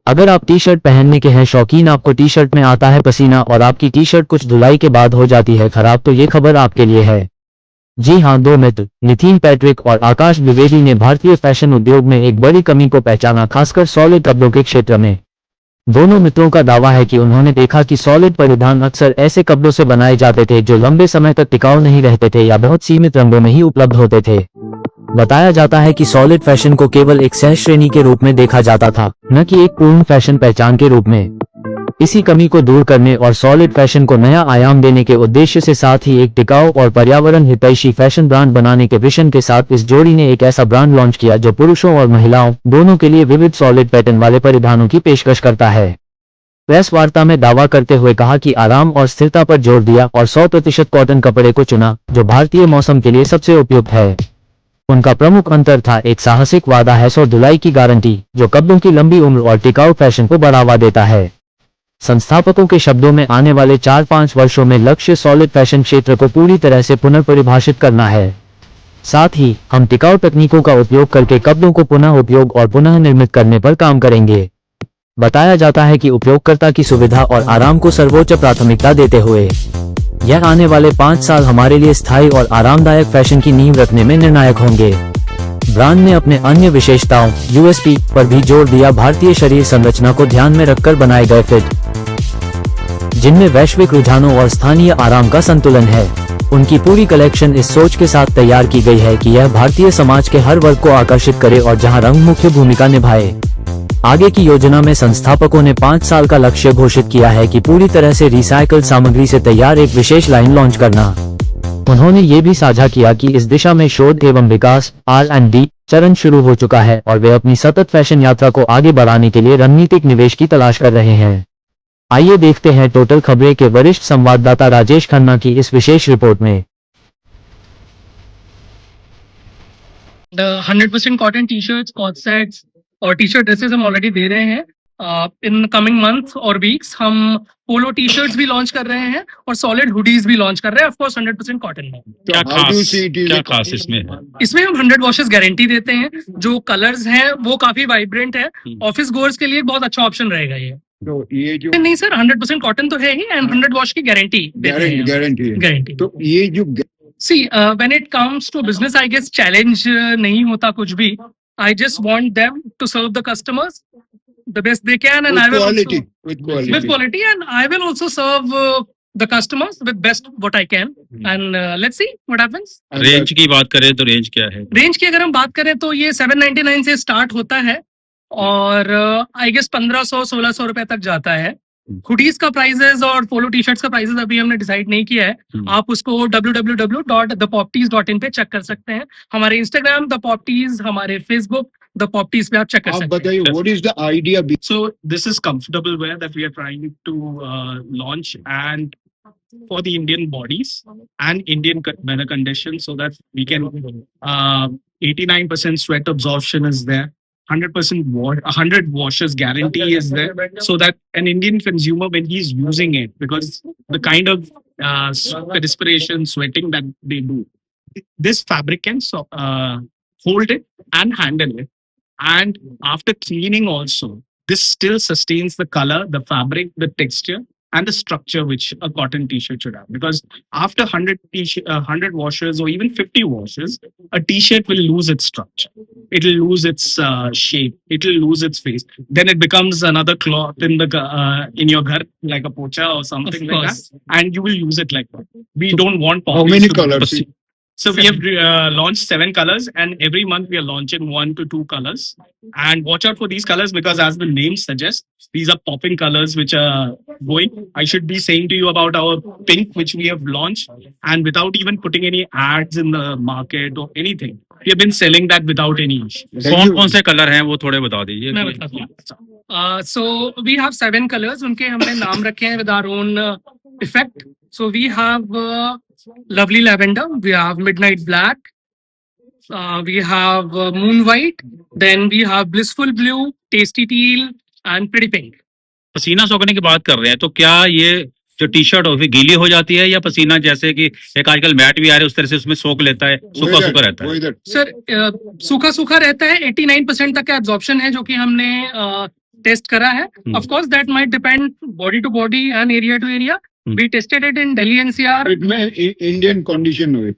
अगर आप T shirt पहनने के हैं शौकीन, आपको टी शर्ट में आता है पसीना और आपकी टी शर्ट कुछ धुलाई के बाद हो जाती है खराब, तो ये खबर आपके लिए है। जी हां, दो मित्र नितिन पैट्रिक और आकाश द्विवेदी ने भारतीय फैशन उद्योग में एक बड़ी कमी को पहचाना, खासकर सॉलिड कपड़ों के क्षेत्र में। दोनों मित्रों का दावा है कि उन्होंने देखा कि सॉलिड परिधान अक्सर ऐसे कपड़ों से बनाए जाते थे जो लंबे समय तक टिकाऊ नहीं रहते थे या बहुत सीमित रंगों में ही उपलब्ध होते थे। बताया जाता है कि सॉलिड फैशन को केवल एक सह श्रेणी के रूप में देखा जाता था, न कि एक पूर्ण फैशन पहचान के रूप में। इसी कमी को दूर करने और सॉलिड फैशन को नया आयाम देने के उद्देश्य से साथ ही एक टिकाऊ और पर्यावरण हितैषी फैशन ब्रांड बनाने के विजन के साथ इस जोड़ी ने एक ऐसा ब्रांड लॉन्च किया जो पुरुषों और महिलाओं दोनों के लिए विविध सॉलिड पैटर्न वाले परिधानों की पेशकश करता है। प्रेस वार्ता में दावा करते हुए कहा कि आराम और स्थिरता पर जोर दिया और 100% कॉटन कपड़े को चुना जो भारतीय मौसम के लिए सबसे उपयुक्त है। उनका प्रमुख अंतर था एक साहसिक वादा है 100 धुलाई की गारंटी, जो कपड़ों की लंबी उम्र और टिकाऊ फैशन को बढ़ावा देता है। संस्थापकों के शब्दों में आने वाले 4-5 वर्षों में लक्ष्य सॉलिड फैशन क्षेत्र को पूरी तरह से पुनर्परिभाषित करना है। साथ ही हम टिकाऊ तकनीकों का उपयोग करके कपड़ों को पुनः उपयोग और पुनः निर्मित करने पर काम करेंगे। बताया जाता है कि उपयोगकर्ता की सुविधा और आराम को सर्वोच्च प्राथमिकता देते हुए यह आने वाले 5 साल हमारे लिए स्थायी और आरामदायक फैशन की नींव रखने में निर्णायक होंगे। ब्रांड ने अपने अन्य विशेषताओं यूएसपी पर भी जोर दिया, भारतीय शरीर संरचना को ध्यान में रखकर बनाए गए फिट, जिनमें वैश्विक रुझानों और स्थानीय आराम का संतुलन है। उनकी पूरी कलेक्शन इस सोच के साथ तैयार की गई है कि यह भारतीय समाज के हर वर्ग को आकर्षित करे और जहां रंग मुख्य भूमिका निभाए। आगे की योजना में संस्थापकों ने 5 साल का लक्ष्य घोषित किया है कि पूरी तरह से रिसाइकल्ड सामग्री से तैयार एक विशेष लाइन लॉन्च करना। उन्होंने ये भी साझा किया कि इस दिशा में शोध एवं विकास R&D चरण शुरू हो चुका है और वे अपनी सतत फैशन यात्रा को आगे बढ़ाने के लिए रणनीतिक निवेश की तलाश कर रहे हैं। आइए देखते हैं टोटल खबरें के वरिष्ठ संवाददाता राजेश खन्ना की इस विशेष रिपोर्ट में। 100% cotton T shirts, cot sets और टी शर्ट ड्रेसेस हम ऑलरेडी दे रहे हैं। इन कमिंग मंथ और वीक्स हम पोलो टी शर्ट्स भी लॉन्च कर रहे हैं और सॉलिड हुडीज भी लॉन्च कर रहे हैं, ऑफ कोर्स 100% कॉटन में। क्या खास इसमें है? इसमें हम 100 वॉशेस गारंटी देते हैं। जो कलर्स हैं वो काफी वाइब्रेंट है, ऑफिस गोअर्स के लिए बहुत अच्छा ऑप्शन रहेगा ये। तो ये जो नहीं सर, 100% कॉटन तो है ही एंड 100 वॉश की गारंटी गारंटी। तो ये जो See, when it comes to business, I guess challenge नहीं होता कुछ भी. I just want them to serve the customers the best they can, and I will also, with quality, and I will also serve the customers with best what I can. And let's see what happens. Range की बात करें तो range क्या है? Range की अगर हम बात करें तो ये 799 से स्टार्ट होता है और आई गेस 1500-1600 रुपए तक जाता है। हुडीज का प्राइसेस और पोलो टी शर्ट्स का प्राइसेस अभी हमने डिसाइड नहीं किया है। आप उसको www.thepoptees.in पे चेक कर सकते हैं। हमारे इंस्टाग्राम द पॉपटीज, हमारे फेसबुक द पॉपटीज पे आप चेक कर सकते हैं। बताइए, what is the idea? So this is comfortable wear that we are trying to launch and for the Indian bodies and Indian weather conditions, so that we can 89% sweat absorption is there. 100 washes guarantee is there, so that an Indian consumer, when he's using it, because the kind of perspiration, sweating that they do, this fabric can hold it and handle it. And after cleaning also, this still sustains the color, the fabric, the texture, and the structure which a cotton t-shirt should have. Because after 100 washes or even 50 washes, a t-shirt will lose its structure. It will lose its shape. It will lose its face. Then it becomes another cloth in the in your ghar, like a pocha or something like that, and you will use it like that. We don't want. How many colors? So we have launched 7 colors, and every month we are launching 1 to 2 colors. And watch out for these colors, because as the name suggests, these are popping colors which are going. I should be saying to you about our pink, which we have launched, and without even putting any ads in the market or anything. We have been selling that without any issue. कौन-कौन से colour हैं वो थोड़े बता दीजिए। मैं बताता हूँ। So we have 7 colors. उनके हमने नाम रखे हैं with our own effect. So we have lovely lavender, we have midnight black, we have moon white, then we have blissful blue, tasty teal, and pretty pink. पसीना सोखने की बात कर रहे हैं, तो क्या ये जो टी शर्ट होगी गीली हो जाती है या पसीना, जैसे कि एक आजकल मैट भी आ रहे हैं उस तरह से उसमें सोख लेता है, सूखा सूखा रहता है? सर सूखा सूखा रहता है। 89% तक का एब्जॉर्प्शन है जो कि हमने टेस्ट करा है. Of course, that might depend body to body and area to area. We tested it in Delhi NCR. It may Indian condition हुए.